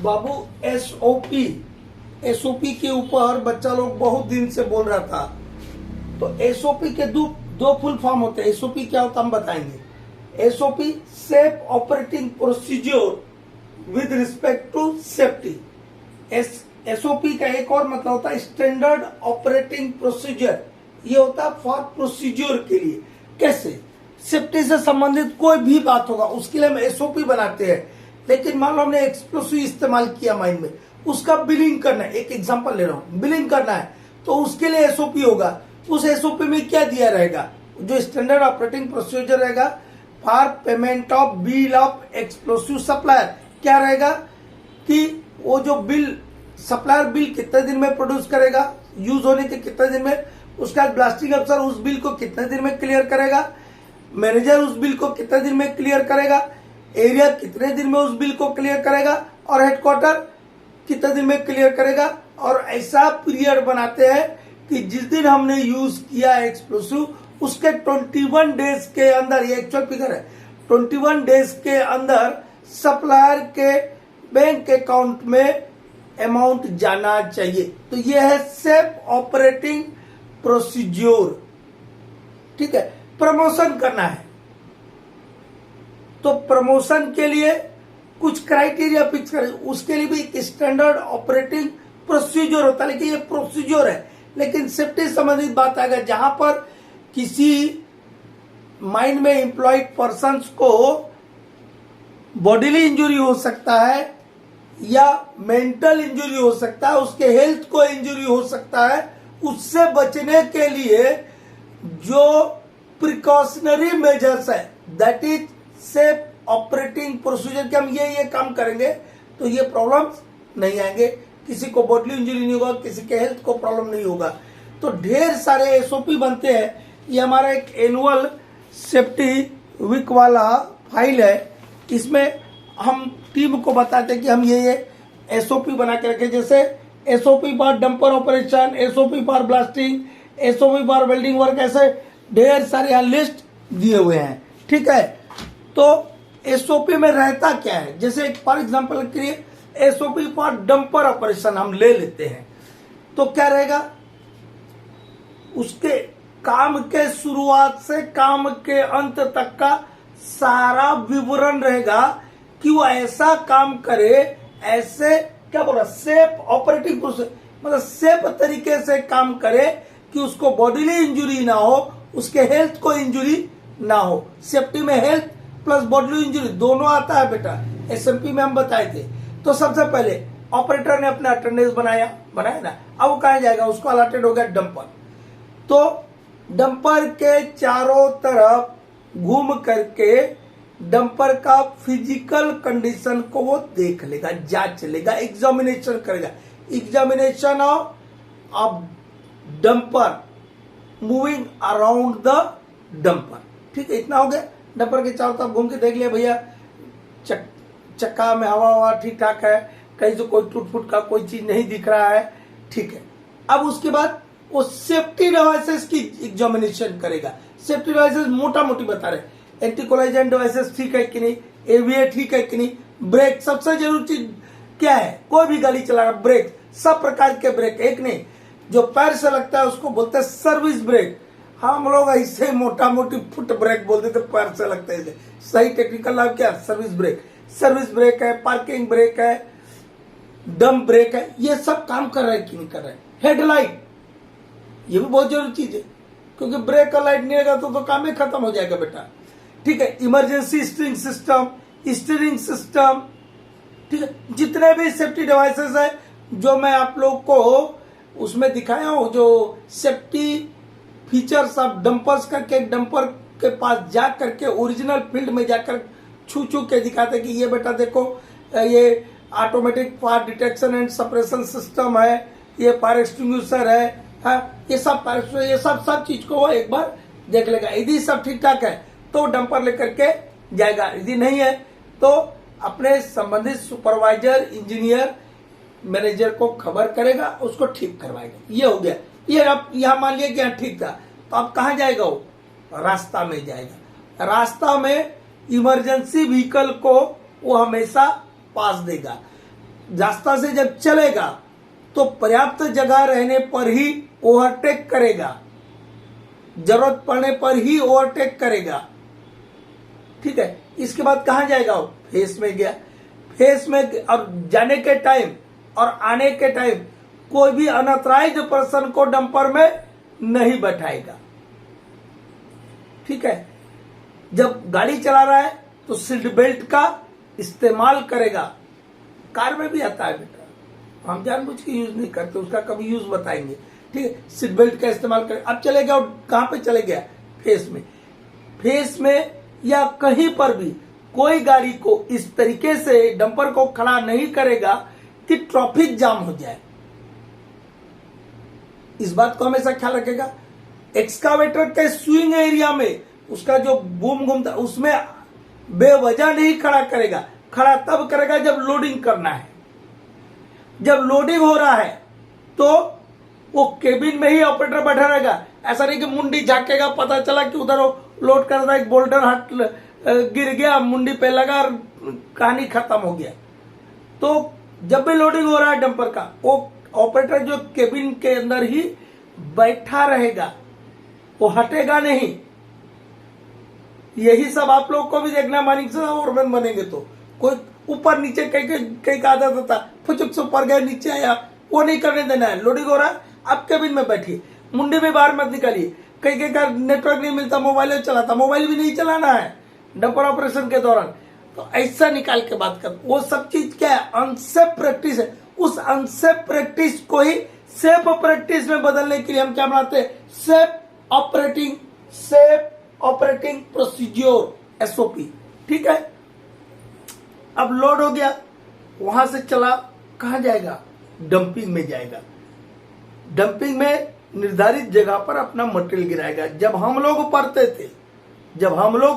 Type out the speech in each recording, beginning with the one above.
बाबू SOP के ऊपर बच्चा लोग बहुत दिन से बोल रहा था। तो एसओपी के दो फुल फॉर्म होते हैं। एसओपी क्या होता है हम बताएंगे। SOP safe operating procedure with respect to safety. SOP का एक और मतलब होता है स्टैंडर्ड ऑपरेटिंग प्रोसीजर। ये होता है फॉर प्रोसीजर के लिए। कैसे? सेफ्टी से संबंधित कोई भी बात होगा उसके लिए हम एसओपी बनाते हैं। लेकिन मान लो हमने एक्सप्लोसिव इस्तेमाल किया माइन में, उसका बिलिंग करना है। एक एग्जांपल ले रहा हूं, बिलिंग करना है तो उसके लिए एसओपी होगा। उस एसओपी में क्या दिया रहेगा? जो स्टैंडर्ड ऑपरेटिंग प्रोसीजर रहेगा for payment of bill of explosive supplier. क्या रहेगा कि वो जो बिल सप्लायर बिल कितने दिन में प्रोड्यूस करेगा, यूज होने के कितने दिन में, उसका ब्लास्टिंग अफसर उस बिल को कितने दिन में क्लियर करेगा, मैनेजर उस बिल को कितने दिन में क्लियर करेगा, एरिया कितने दिन में उस बिल को क्लियर करेगा और हेडक्वार्टर कितने दिन में क्लियर करेगा। और ऐसा पीरियड बनाते हैं कि जिस दिन हमने यूज किया एक्सप्लोसिव उसके 21 डेज के अंदर, ये एक्चुअल फिगर है, 21 डेज के अंदर सप्लायर के बैंक अकाउंट में अमाउंट जाना चाहिए। तो ये है सेफ ऑपरेटिंग प्रोसीजर। ठीक है। प्रमोशन करना है तो प्रमोशन के लिए कुछ क्राइटेरिया फिक्स करें, उसके लिए भी एक स्टैंडर्ड ऑपरेटिंग प्रोसीजर होता है। लेकिन ये प्रोसीजर है, लेकिन सेफ्टी संबंधित बात आएगा जहां पर किसी माइन में एम्प्लॉयड पर्संस को बॉडीली इंजुरी हो सकता है या मेंटल इंजुरी हो सकता है, उसके हेल्थ को इंजुरी हो सकता है। उससे बचने के लिए जो प्रिकॉशनरी मेजर्स है that is safe operating procedure के हम ये काम करेंगे तो ये प्रॉब्लम्स नहीं आएंगे, किसी को बॉडीली इंजरी नहीं होगा, किसी के हेल्थ को प्रॉब्लम नहीं होगा। तो ढेर सारे एसओपी बनते हैं। ये हमारा एक एनुअल सेफ्टी वीक वाला फाइल है। इसमें हम टीम को बताते हैं कि हम ये एसओपी बना के रखें। जैसे SOP for dumper operation, SOP for blasting, SOP for welding work, ऐसे ढेर सारे यहाँ लिस्ट दिए हुए हैं। ठीक है। तो एसओपी में रहता क्या है? जैसे फॉर एग्जांपल के लिए एसओपी फॉर डंपर ऑपरेशन हम ले लेते हैं तो क्या रहेगा? उसके काम के शुरुआत से काम के अंत तक का सारा विवरण रहेगा कि वो ऐसा काम करे, ऐसे क्या बोला, सेफ ऑपरेटिंग प्रोसेस, मतलब सेफ तरीके से काम करे कि उसको बॉडीली इंजुरी ना हो, उसके हेल्थ को इंजुरी ना हो। सेफ्टी में हेल्थ प्लस बॉडीली इंजुरी दोनों आता है बेटा, एसएमपी में हम बताए थे। तो सबसे पहले ऑपरेटर ने अपना अटेंडेंस बनाया ना, अब वो कहाँ जाएगा? उसको अलॉटेड हो गया डंपर। तो डंपर के चारों तरफ घूम करके डंपर का फिजिकल कंडीशन को वो देख लेगा, जांच लेगा, एग्जामिनेशन करेगा। Examination of dumper moving around the dumper. ठीक है, इतना हो गया। डंपर के चारों तरफ घूम के देख लिया भैया चक्का में हवा ठीक ठाक है, कहीं से कोई टूट फूट का कोई चीज नहीं दिख रहा है। ठीक है। अब उसके बाद वो सेफ्टी डिवाइसेस की एग्जामिनेशन करेगा। सेफ्टी डिवाइसेस मोटा मोटी बता रहे, एंटी कोलाइजन डिवाइसेस ठीक है कि नहीं, एवीए ठीक है कि नहीं, ब्रेक सबसे जरूरी चीज क्या है? कोई भी गाड़ी चला रहा, ब्रेक, सब प्रकार के ब्रेक, एक नहीं, जो पैर से लगता है उसको बोलते हैं सर्विस ब्रेक। हम लोग ऐसे मोटा मोटी फुट ब्रेक बोलते थे, पैर से लगता है। सही टेक्निकल नाम क्या? Service brake. सर्विस ब्रेक है, पार्किंग ब्रेक है, डंप ब्रेक है, ये सब काम कर रहे हैं कि नहीं कर रहे हैं। हेडलाइट, ये भी बहुत जरूरी चीज है, क्योंकि ब्रेक का लाइट नहीं रहेगा तो काम ही खत्म हो जाएगा बेटा। ठीक है। इमरजेंसी स्टीयरिंग सिस्टम, ठीक है। जितने भी सेफ्टी डिवाइसेस है जो मैं आप लोग को उसमें दिखाया हूं, जो सेफ्टी फीचर्स ऑफ डंपर्स करके डंपर के पास जा करके ओरिजिनल फील्ड में जाकर छू के दिखाते कि ये बेटा देखो, ये automatic fire detection and suppression system है, ये फायर एक्सटिंग्विशर है, ये सब चीज को वो एक बार देख लेगा। यदि सब ठीक ठाक है तो डंपर लेकर के जाएगा, यदि नहीं है तो अपने संबंधित सुपरवाइजर, इंजीनियर, मैनेजर को खबर करेगा, उसको ठीक करवाएगा। ये हो गया। ये अब यहाँ मान लिया कि यहाँ ठीक था, तो अब कहाँ जाएगा? वो रास्ता में जाएगा। रास्ता में इमरजेंसी व्हीकल को वो हमेशा पास देगा। रास्ता से जब चलेगा तो पर्याप्त जगह रहने पर ही ओवरटेक करेगा, जरूरत पड़ने पर ही ओवरटेक करेगा। ठीक है, इसके बाद कहां जाएगा वो? फेस में गया। फेस में और जाने के टाइम और आने के टाइम कोई भी अनऑथराइज्ड पर्सन को डंपर में नहीं बैठाएगा। ठीक है, जब गाड़ी चला रहा है तो सीट बेल्ट का इस्तेमाल करेगा। कार में भी आता है बेटा, हम जानबूझ के यूज नहीं करते, उसका कभी यूज बताएंगे। ठीक है, सीट बेल्ट का इस्तेमाल करें। अब चले गया, कहां पे चले गया? फेस में। फेस में या कहीं पर भी कोई गाड़ी को इस तरीके से डंपर को खड़ा नहीं करेगा कि ट्रैफिक जाम हो जाए। इस बात को हमेशा ख्याल रखेगा। एक्सकावेटर के स्विंग एरिया में उसका जो बूम घूमता उसमें बेवजह नहीं खड़ा करेगा। खड़ा तब करेगा जब लोडिंग करना है। जब लोडिंग हो रहा है तो वो केबिन में ही ऑपरेटर बैठा रहेगा। ऐसा नहीं कि मुंडी झाकेगा, पता चला कि उधर वो लोड कर रहा है, एक बोल्डर हट गिर गया, मुंडी पे लगा, कहानी खत्म हो गया। तो जब भी लोडिंग हो रहा है डंपर का, वो ऑपरेटर जो केबिन के अंदर ही बैठा रहेगा, वो हटेगा नहीं। यही सब आप लोग को भी देखना, मानिक से ओवरमैन बनेंगे तो कोई ऊपर नीचे कई का आदत होता, फुचुक से ऊपर गए नीचे आया, वो नहीं करने देना है। लोडिंग हो रहा है, आप केबिन में बैठिए, मुंडी में बाहर मत निकालिए। कई का नेटवर्क नहीं मिलता, मोबाइल चलाता, मोबाइल भी नहीं चलाना है डंपर ऑपरेशन के दौरान। तो ऐसा निकाल के बात कर। वो सब चीज क्या है? अनसेफ प्रैक्टिस है। उस अनसेफ प्रैक्टिस को ही सेफ प्रैक्टिस में बदलने के लिए हम क्या बनाते हैं? Safe operating procedure, SOP. ठीक है, अब लोड हो गया, वहां से चला कहां जाएगा? डंपिंग में जाएगा। डंपिंग में निर्धारित जगह पर अपना मटेरियल गिराएगा। जब हम लोग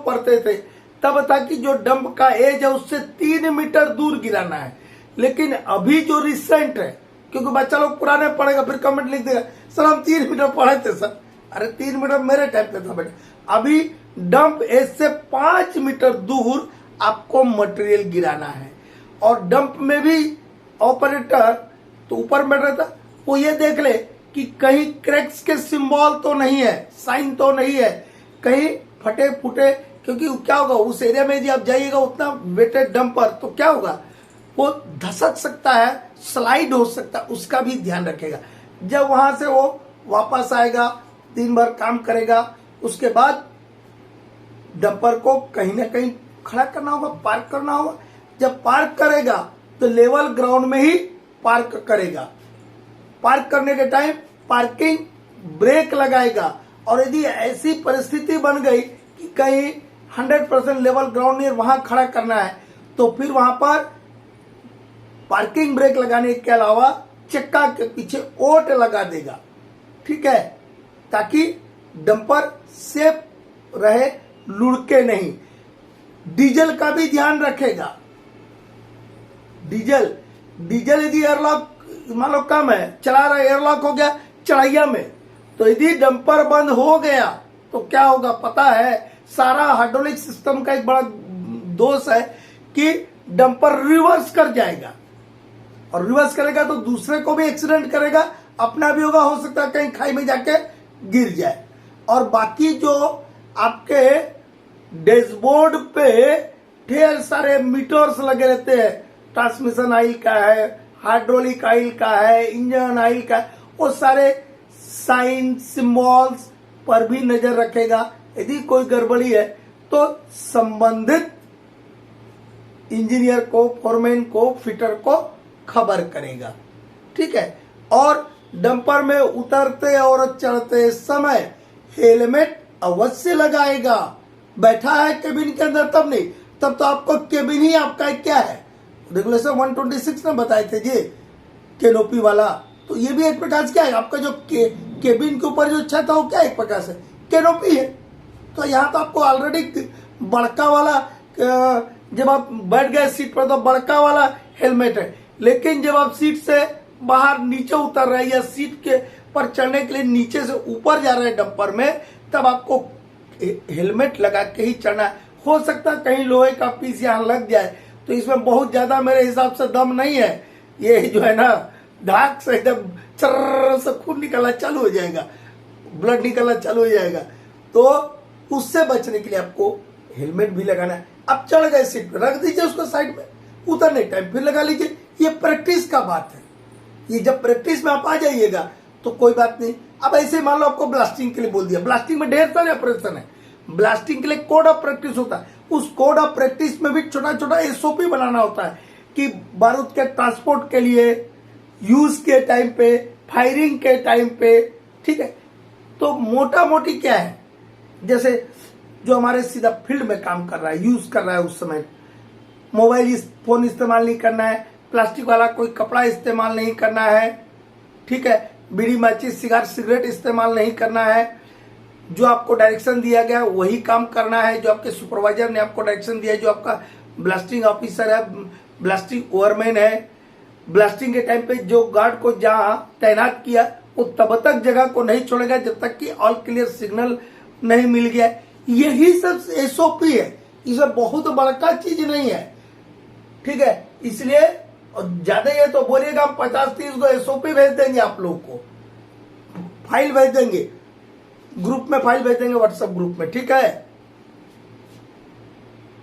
पढ़ते थे तब था कि जो डंप का एज है उससे 3 मीटर दूर गिराना है। लेकिन अभी जो रिसेंट है, क्योंकि बच्चा लोग पुराने पढ़ेगा फिर कमेंट लिख देगा, सर हम 3 मीटर पढ़े थे सर। अरे 3 मीटर मेरे टाइम पे था बेटा। अभी डंप एज से 5 मीटर दूर आपको मटेरियल गिराना है। और डंप में भी ऑपरेटर तो ऊपर बैठ रहा था, वो ये देख ले कि कहीं क्रैक्स के सिंबल तो नहीं है, साइन तो नहीं है, कहीं फटे फूटे। क्योंकि क्या होगा उस एरिया में, यदि आप जाइएगा उतना वेटेड डंपर, तो क्या होगा? वो धसक सकता है, स्लाइड हो सकता है, उसका भी ध्यान रखेगा। जब वहां से वो वापस आएगा, दिन भर काम करेगा, उसके बाद डंपर को कहीं ना कहीं खड़ा करना होगा, पार्क करना होगा। जब पार्क करेगा तो लेवल ग्राउंड में ही पार्क करेगा। पार्क करने के टाइम पार्किंग ब्रेक लगाएगा। और यदि ऐसी परिस्थिति बन गई कि कहीं 100% लेवल ग्राउंड नहीं, वहां खड़ा करना है, तो फिर वहां पर पार्किंग ब्रेक लगाने के अलावा चक्का के पीछे ओट लगा देगा। ठीक है, ताकि डंपर सेफ रहे, लुढ़के नहीं। डीजल का भी ध्यान रखेगा। डीजल यदि एयरलॉक मान लो कम है, चला रहा है, एयरलॉक हो गया चढ़ाइया में, तो यदि डंपर बंद हो गया तो क्या होगा पता है? सारा हाइड्रोलिक सिस्टम का एक बड़ा दोष है कि डंपर रिवर्स कर जाएगा। और रिवर्स करेगा तो दूसरे को भी एक्सीडेंट करेगा, अपना भी होगा, हो सकता है कहीं खाई में जाके गिर जाए। और बाकी जो आपके डैशबोर्ड पे ढेर सारे मीटर्स लगे रहते हैं, ट्रांसमिशन ऑयल का है, हाइड्रोलिक ऑयल का है, इंजन ऑयल का है, वो सारे साइन सिंबल्स पर भी नजर रखेगा। यदि कोई गड़बड़ी है तो संबंधित इंजीनियर को, फोरमैन को, फिटर को खबर करेगा। ठीक है, और डंपर में उतरते और चढ़ते समय हेलमेट अवश्य लगाएगा। बैठा है केबिन के अंदर तब नहीं, तब तो आपको केबिन ही आपका क्या है, रेगुलेशन 126 में बताए थे जी, कैनोपी वाला। तो ये भी एक प्रकार से क्या है, आपका जो केबिन के ऊपर जो छत है वो क्या एक प्रकार से कैनोपी है। तो यहाँ तो आपको ऑलरेडी बड़का वाला, जब आप बैठ गए सीट पर तो बड़का वाला हेलमेट है। लेकिन जब आप सीट से बाहर नीचे उतर रहे हैं या सीट के पर चढ़ने के लिए नीचे से ऊपर जा रहे हैं डंपर में, तब आपको हेलमेट लगा के ही चढ़ना है। हो सकता है कहीं लोहे का पीस यहाँ लग जाए, तो इसमें बहुत ज्यादा मेरे हिसाब से दम नहीं है, ये जो है ना धाक से एकदम चर्र से खून निकलना चालू हो जाएगा, ब्लड निकलना चालू हो जाएगा। तो उससे बचने के लिए आपको हेलमेट भी लगाना है। अब चढ़ गए सीट पे, रख दीजिए उसको साइड में, उतरने टाइम फिर लगा लीजिए। ये प्रैक्टिस का बात है। ये जब प्रैक्टिस में आप आ जाइएगा तो कोई बात नहीं। अब ऐसे मान लो आपको ब्लास्टिंग के लिए बोल दिया, ब्लास्टिंग में ढेर सारे ऑपरेशन है। ब्लास्टिंग के लिए कोड ऑफ प्रैक्टिस होता है, उस कोड ऑफ प्रैक्टिस में भी छोटा छोटा एसओपी बनाना होता है कि बारूद के ट्रांसपोर्ट के लिए, यूज के टाइम पे, फायरिंग के टाइम पे, ठीक है। तो मोटा मोटी क्या है, जैसे जो हमारे सीधा फील्ड में काम कर रहा है, यूज कर रहा है, उस समय मोबाइल फोन इस्तेमाल नहीं करना है, प्लास्टिक वाला कोई कपड़ा इस्तेमाल नहीं करना है, ठीक है, बीड़ी माचिस सिगरेट इस्तेमाल नहीं करना है। जो आपको डायरेक्शन दिया गया वही काम करना है, जो आपके सुपरवाइजर ने आपको डायरेक्शन दिया है, जो आपका ब्लास्टिंग ऑफिसर है, ब्लास्टिंग ओवरमैन है, ब्लास्टिंग के टाइम पे जो गार्ड को जहां तैनात किया वो तब तक जगह को नहीं छोड़ेगा जब तक कि ऑल क्लियर सिग्नल नहीं मिल गया। यही सब एसओपी है, ये सब बहुत बड़का चीज नहीं है, ठीक है। इसलिए ज्यादा ये तो बोलिएगा हम 50-30 को एसओपी भेज देंगे, आप लोग को फाइल भेज देंगे, ग्रुप में फाइल भेज देंगे, व्हाट्सएप ग्रुप में, ठीक है।